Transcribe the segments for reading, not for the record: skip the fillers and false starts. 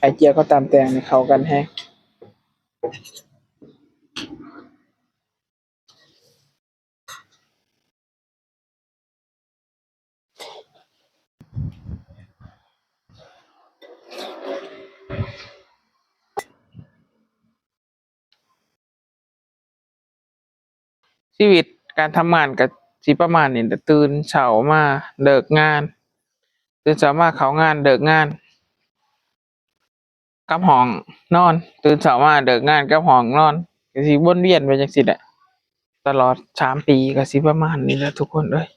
ข่เจียวก็ตามแต่งในเข้ากันแฮงชีวิตการทำงานก็สิประมาณนี้แหละตื่นเช้ามาเลิกงานตื่นเช้ามาเข้างานเลิกงานกลับห้องนอนตื่นเช้ามาเลิกงานกลับห้องนอนก็สิวนเวียนไปจังซี่แหละตลอด3 ปีก็สิประมาณนี้แหละทุกคนเอ้ย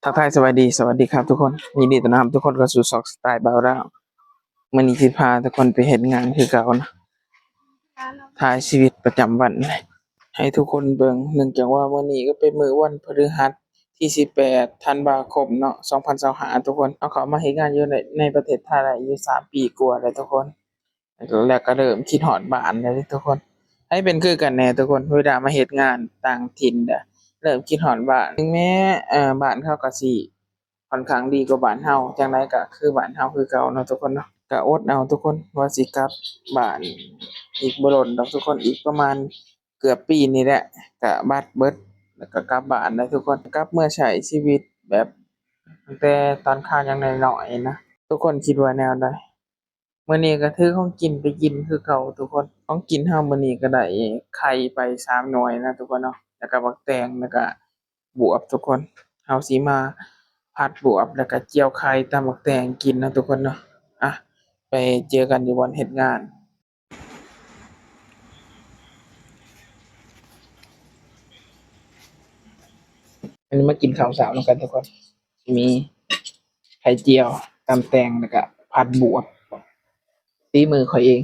ทักทายสวัสดีครับทุกคนยินดีต้อนรับทุกคนเข้าสู่ซอกสไตล์บ่าวดาวมื้อนี้สิพาทุกคนไปเฮ็ดงานคือเก่านะถ่ายชีวิตประจำวันให้ทุกคนเบิ่งเนื่องจากว่ามื้อนี้ก็เป็นมื้อวันพฤหัสที่18ธันวาคมเนาะ2025ทุกคนเอาเข้ามาเฮ็ดงานอยู่ในประเทศไทยได้อยู่3 ปีกว่าแล้วทุกคนแล้วก็เริ่มคิดฮอดบ้านแล้วเด้อทุกคนให้เป็นคือกันแหน่ทุกคนเวลามาเฮ็ดงานต่างถิ่นเริ่มคิดฮอดบ้านถึงแม้บ้านเขาก็สิค่อนข้างดีกว่าบ้านเฮาจั่งใดก็คือบ้านเฮาคือเก่าเนาะทุกคนเนาะก็อดเอาทุกคนว่าสิกลับบ้านอีกบ่โดนดอกทุกคนอีกประมาณเกือบปีนี่แหละก็บัตรเบิดแล้วก็กลับบ้านได้ทุกคนกลับมาใช้ชีวิตแบบตั้งแต่ตอนข้าวยังน้อยๆนะทุกคนคิดว่าแนวใดมื้อนี้ก็ถือของกินไปกินคือเก่าทุกคนของกินเฮามื้อนี้ก็ได้ไข่ไป3 หน่วยนะทุกคนเนาะแล้วก็บักแตงแล้วก็บวบทุกคนเฮาสิมาผัดบวบแล้วก็เจียวไข่ตำบักแตงกินนะทุกคนเนาะอะไปเจอกันอยู่บ่อนเฮ็ดงานอันนี้มากินข้าวเช้านำกันทุกคนมีไข่เจียวตำแตงแล้วก็ผัดบวบฝีมือข้อยเอง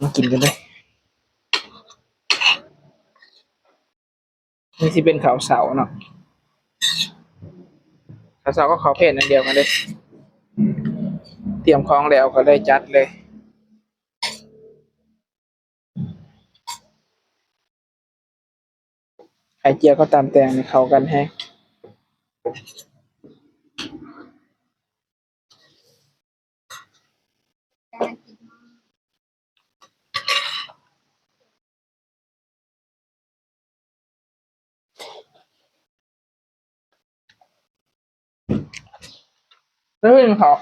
มากินกันเด้อนี่สิเป็นข้าวเช้าเนาะข้าวเช้าก็ข้าวเพลอันเดียวกันเด้อเตรียมของแล้วก็เลยจัดเลยไข่เจียวก็ตำแตงนี่เข้ากันแฮงแล้วเป็นข้าว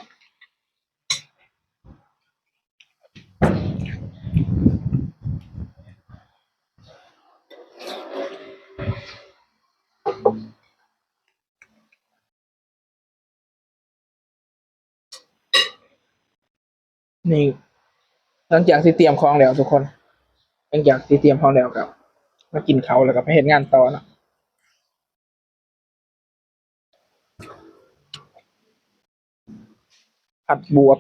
นี่หลังจากที่เตรียมของแล้วทุกคนหลังจากที่เตรียมของแล้วก็มากินข้าวแล้วก็ไปเฮ็ดงานต่อเนาะผัดบว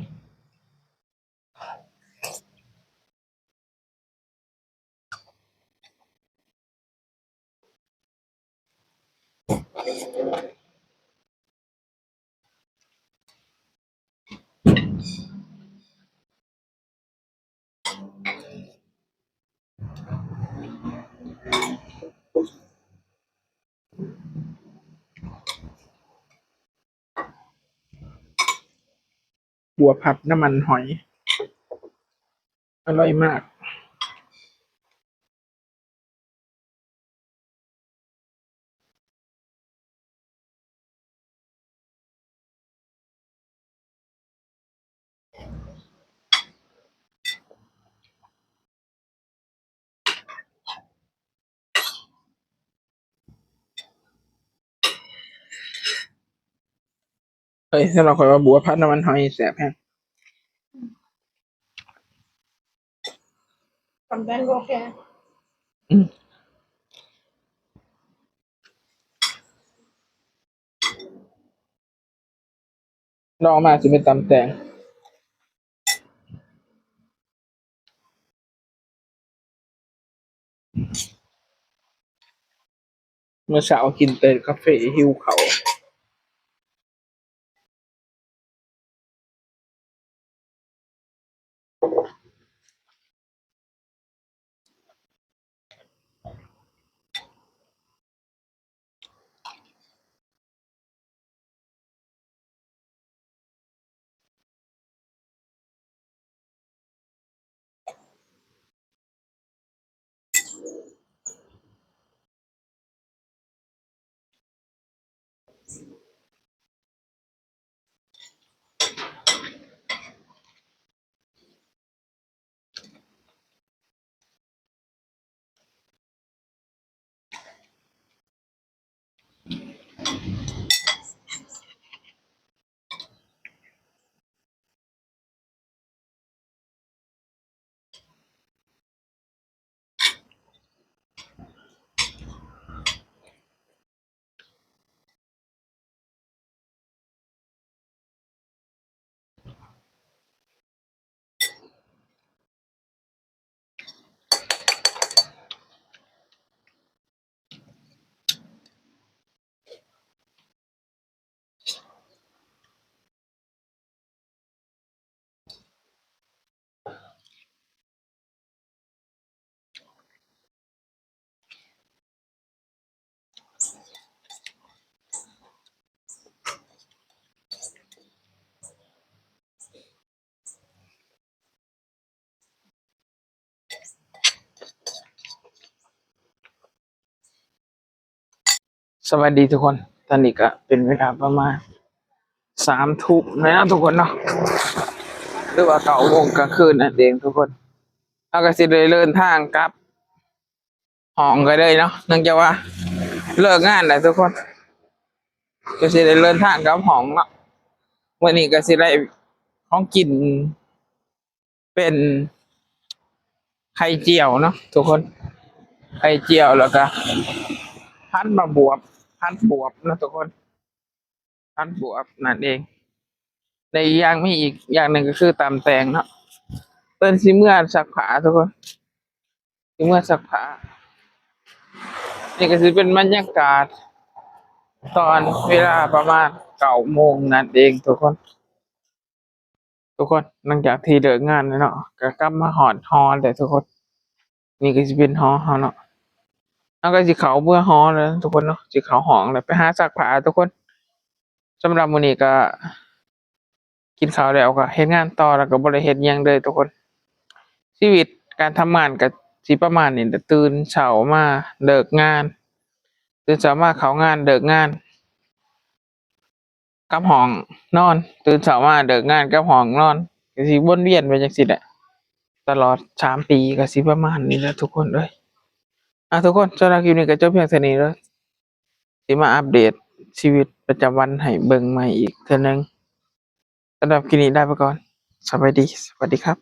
บัวผัดน้ำมันหอยอร่อยมากเอ้ยสำหรับข้อยว่าบัวผัดน้ำมันหอยแซ่บแฮงTambién lo que อืมลองมาสิเป็นตำแตงเมื่อเช้ากินแต่กาแฟหิวข้าว สวัสดีทุกคน ตอนนี้ก็เป็นเวลาประมาณ3 ทุ่มนะทุกคนเนาะหรือว่า9 โมงกลางคืนนั่นเองทุกคนเราก็สิได้เดินทางกลับห้องกันเลยเนาะเนื่องจากว่าเลิกงานแล้วทุกคนก็สิได้เดินทางกลับห้องเนาะวันนี้ก็สิได้ของกินเป็นไข่เจียวเนาะทุกคนไข่เจียวแล้วก็พันมาบวบพันบวบนะทุกคนพันบวบนั่นเองในอย่างมีอีกอย่างหนึ่งก็คือตำแตงเนาะเป็นสิเมื่อสักผ้าทุกคนสิเมื่อสักผ้านี่ก็สิเป็นบรรยากาศตอนเวลาประมาณ9 โมงนั่นเองทุกคนหลังจากที่เลิกงานแล้วเนาะก็กลับมาหอดฮอแต่ทุกคนนี่ก็จะเป็นฮอเฮาเนาะแล้วก็สิเขาเมื่อฮอแล้วทุกคนเนาะสิเขาห้องแล้วไปหาซักผ้าทุกคนสำหรับมื้อนี้ก็กินข้าวแล้วก็เฮ็ดงานต่อแล้วก็บ่ได้เฮ็ดหยังเลยทุกคนชีวิตการทำงานก็สิประมาณนี้แหละตื่นเช้ามาเลิกงานตื่นเช้ามาเข้างานเลิกงานกลับห้องนอนตื่นเช้ามาเลิกงานกลับห้องนอนก็สิวนเวียนไปจังซี่แหละตลอด3 ปีก็สิประมาณนี้แหละทุกคนเอ้ยทุกคนสำหรับคลิปนี้ก็จบเพียงเท่านี้เด้อสิมาอัปเดตชีวิตประจำวันให้เบิ่งใหม่อีกเทื่อนึงสำหรับคลิปนี้ลาไปก่อนสวัสดีครับ